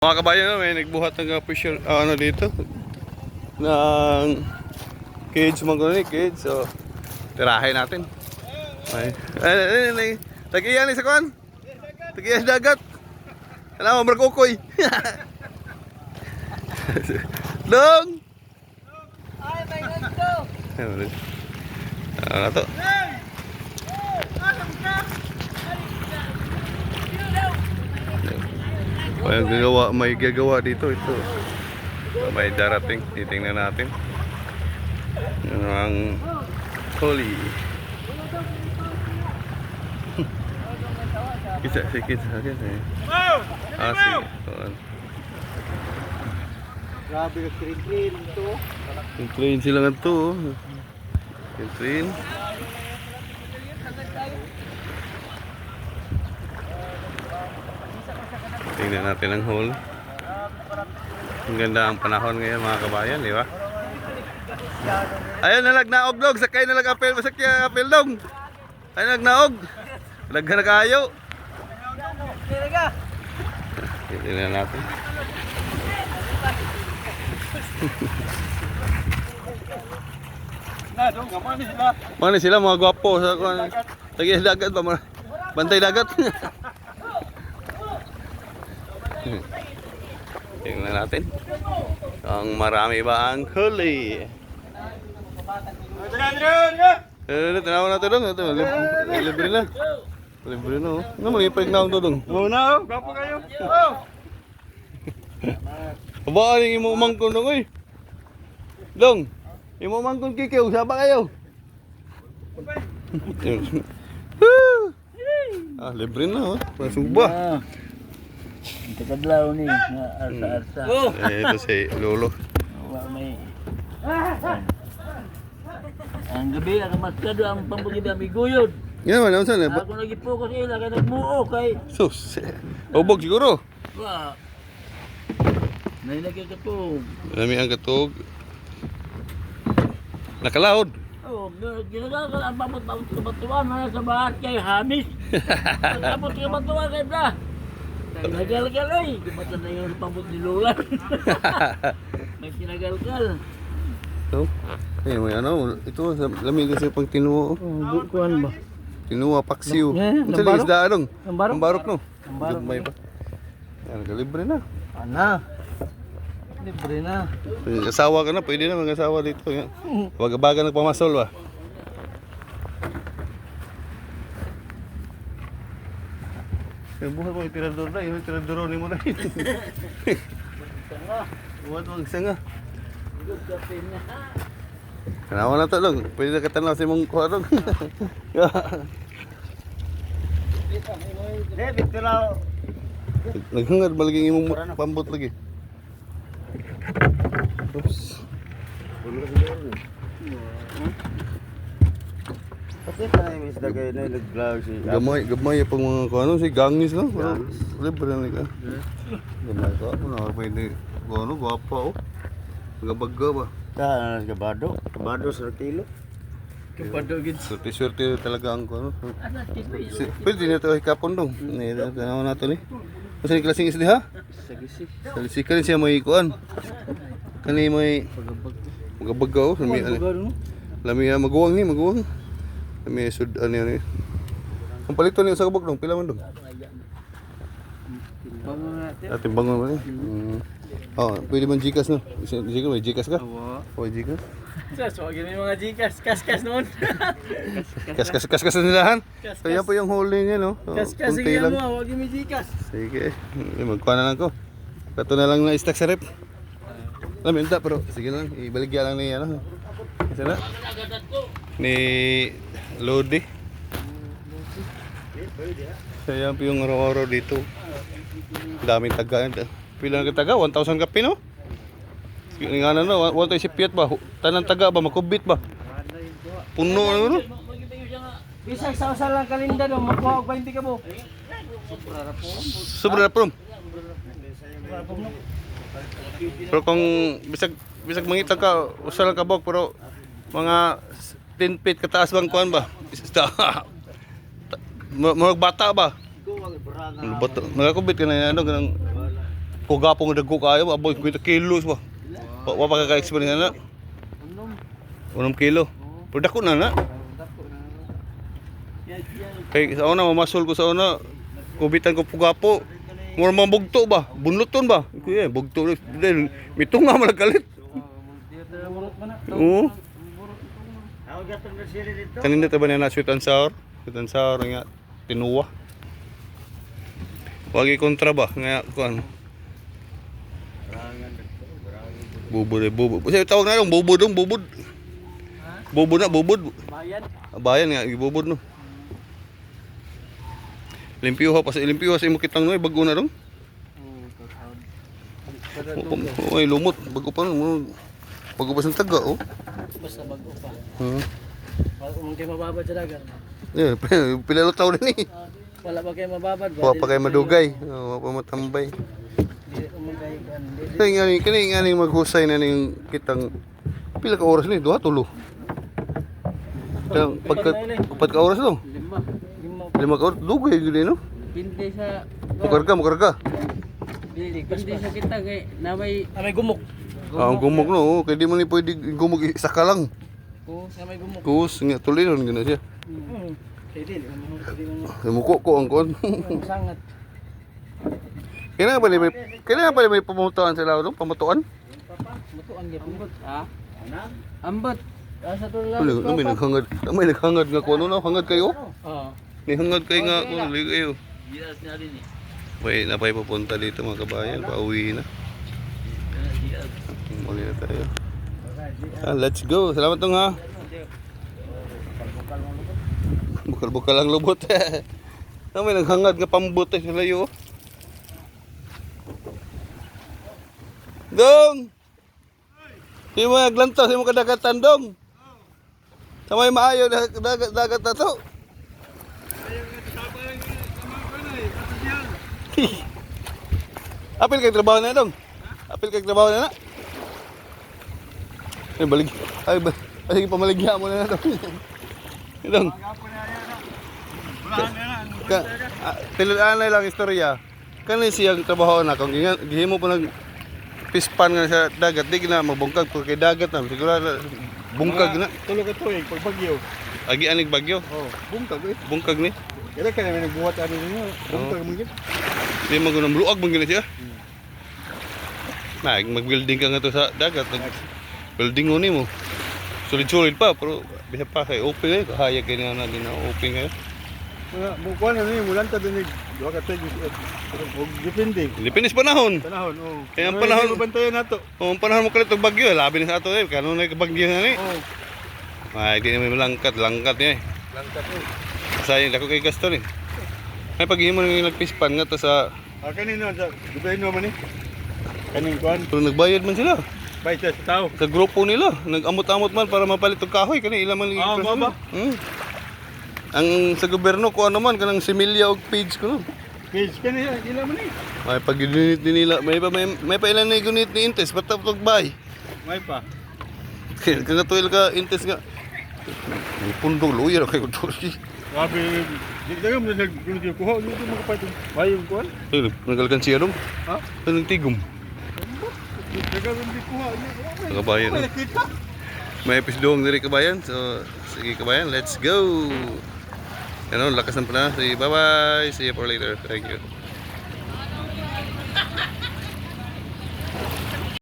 Mga kabayan, may nagbuhat ng official ano dito ng cage mga cage. So tirahin natin. Ay, tagiyan ni sa kuan. Tagiyan dagat. Alam mo berkukoy. Dong. Ay, may ganito. Ano to? May gagawa dito ito. May darating, titingnan natin. Yan ang huli. Kita sikit saja eh. Asik. Grabe ka clean ito. Clean sila nga to. Clean. Tingnan natin ang hole. Ang ganda ang panahon ngayon mga kabayan, di ba? Ayun, nalagnaog dong. Sakay nalagapel. Masakya apel dong. Ayun, nalagnaog. Nagha na kayo. Tingnan natin. Mana sila mga gwapo sa lagi dagat ba? Bantay dagat. Tingnan natin. Ang marami ba ang huli? Tanaw na ito dong. Libre na. Libre na oh. Ano mga ipagnaw ito dong? Muna oh, gapo kayo. Oh. Aba, yung imo mangkon dong oy. Dong, imo mangkon kikiw, saba kayo. Libre na oh. Pasuba. Ito kadlaw ni nga arsa-arsa. Ito si Lolo. May ang gabi ang maskado ang pambugid amiguyod. Yan man, saan eh? Ako lagi focus ila kay nagmuo kay Sus, ubog siguro. wa. Nailagay ka po. Lami ang katog. Nakalaod. Oh, ginagawa ka ang pamot-pamot sa batuan na sa bahat kay Hamis. Pagkapot ka batuan kay Bla. Nagal-gal ay. Kumatan na yung pamot ni Lola. May kinagal-gal. So, may ano, ito lami kasi pag tinuo. Oh, kuan ba? Tinuo paksiw. Ang lambarok? isda anong? Lambarok? Lambarok no. Lambarok. May pa. Yan, libre na. Ana. Libre na. Asawa ka na, pwede na mag-asawa dito. Wag-baga nagpamasol ba? Yung buhay mo, itirador na. Yung itirador ni mo na. Buhat mo, isanga. Kanawa na ito lang. Pwede na katanaw sa mong kuha dong. Naghangad malaging imong pambot lagi. Oops. Kasi tayo mis dagay na naglaw si Gamay pang mga kuha si gangis no. Libre na ka. Gamay ko na pwede kuha guwapa oh. Gabaga ba? Saan kabado? Kabado sa kilo. Kabado gid. Swerte talaga ang kuha. Pwede na ito hikapon dong. Tanaw na ito ni. Kasi ni klaseng isli ha? Sagisi. Salisi ka rin siya may kuan. Kani may magabagaw. Lami maguwang ni, maguwang. Lami sud ano ni. Ang palito ni sa kabog dong, pila man dong. Bangon natin. Ating bangon ba ni? Oh, pwede man Gcash no. Gcash may Gcash ka? Oo. Oh, Gcash. So, gini mga Gcash, kas-kas noon. Kas nila han. Kaya po yung holding niya no. Kas-kas Kunti sige lang. mo, wag mi Gcash. Sige. Magkuha na lang ko. Kato na lang na stock sa rep. Lamenta pero sige lang, ibaligya lang ni ano. Isa na. Ni Lodi. Kaya po yung araw-araw dito. Daming taga. Pila na taga? 1,000 kape no? Nga na no, 1,000 sipiat ba? Tanang taga ba? Makubit ba? Puno na no? Bisag sa usa lang kalinda no, makuha og 20 ka mo. Sobra na prom. Pero kung bisag mangita ka, usa lang kabog pero mga 10 feet kataas bang kuan ba? Murag bata ba? Bata. Nagakubit ka na ano ganang Kugapong dagko kayo, aboy 50 kilos ba. Wa pa ka-experience na. 1 kilo. Pero dako na na. Kay sa una mamasol ko sa una, kubitan ko pugapo. Mura mabugto ba? Bunluton ba? Kuya, bugto din. Mitunga man kalit. Oo. Kanina ta ba na sweet and sour? Sweet and sour nga tinuwa. Wagi kontra ba nga kuan. Bubud. Kasi tawag na lang bubud. Bubud na bubud. Bayan nga ibubud no. Limpyo ha, limpyo sa imo kitang noy bago na dong. Oy, lumot, bago pa no. Bago pa sa taga oh. Basta bago pa. Hmm. Kay mababad sa dagat. Eh, pila lo taon ni. Wala ba kayo mababad? Wa pa kay madugay, wa pa matambay. Kani ngani maghusay na ning kitang pila ka oras ni, 2 tulo. Tang pagka oras no. 5 ka oras dugay gyud no. Pindi sa Mukarga. pindi sa kita kay na may gumok. Ang gumok no, kay di man ni pwede gumok isa ka lang. Oo, sa may gumok. Kus nga tulinon gina siya. Kay dili Muko ko ang kon. sangat. Kailangan pa may pamutuan sila no, pamutuan. Mutuan gyud ambot. Ha? Ambot. Asa to lang. May naghangad nga kuno no, hangad kayo. Oo. May hangad kayo nga kuno kayo. Dias na rin eh. May napay papunta dito mga kabayan, pauwi na. Muli na tayo. Let's go. Salamat tong ha. Bukal-bukal ang lubot. May naghangad nga pambot sa layo. Dong! Di mo naglantaw, di mo kadagatan dong. Sa may maayo dagat na to. Apil kay trabaho na dong. Apil kay trabaho na. Ay balik. Ay pamaligya mo na dong. Dong. Tinulaan na lang istorya. Kani siyang trabaho na kung gihimo pa nag pispan nga sa dagat, di na mabungkag kay dagat na siguro bungkag na. Tulo ka tuig pag bagyo. Agi anig bagyo. Oh, bungkag eh. Bungkag ni. Kaya ka naman nagbuhat ano niyo. Bungkag mo gid. Di man gunang luag man gina siya. Mag-building ka nga to sa dagat. Building mo ni mo. Solid-solid pa pero bisa pa kay open eh. Kahaya kay nga na din na open kayo. Mga bukuan ano niyo mulan ta dinig. Duha ka tuig. Depende. Depende sa panahon. Panahon, oh. Kaya ang panahon- bantayan nato. Kung ang panahon mo kalit og bagyo, labi na sa ato eh. Kano na bagyo na ni. Oh, Ay, di na may langkat niya eh. langkat eh. Sayang dako kay gasto ni. Ay paghimo nang nagpispan nga to sa Kanino sa gobyerno man ni. Kaning kuan, pero nagbayad man sila. bay sa tao. Sa grupo nila, nag-amot-amot man para mapalit og kahoy kani ila man Ah, presyo ba? na. Ang sa gobyerno ko ano man kanang similya og page ko no. Page kanina ila man ni. Ay pag ginit din nila, may pa ilan na gunit ni Intes basta og bay. May pa. Kaya tuil ka Intes nga. May pundong lawyer kay Udori. Grabe. Di daga mo nag kuha dito mo kapay. Bayong kuan. Ay, nagalkan siya dong. Ha? Anong tigom? Daga mo di kuha. Kabayan. May nakita. May episode diri kabayan. So, sige kabayan, let's go. Ano, lakas ng panahon. Sige, bye-bye. See you for later. Thank you.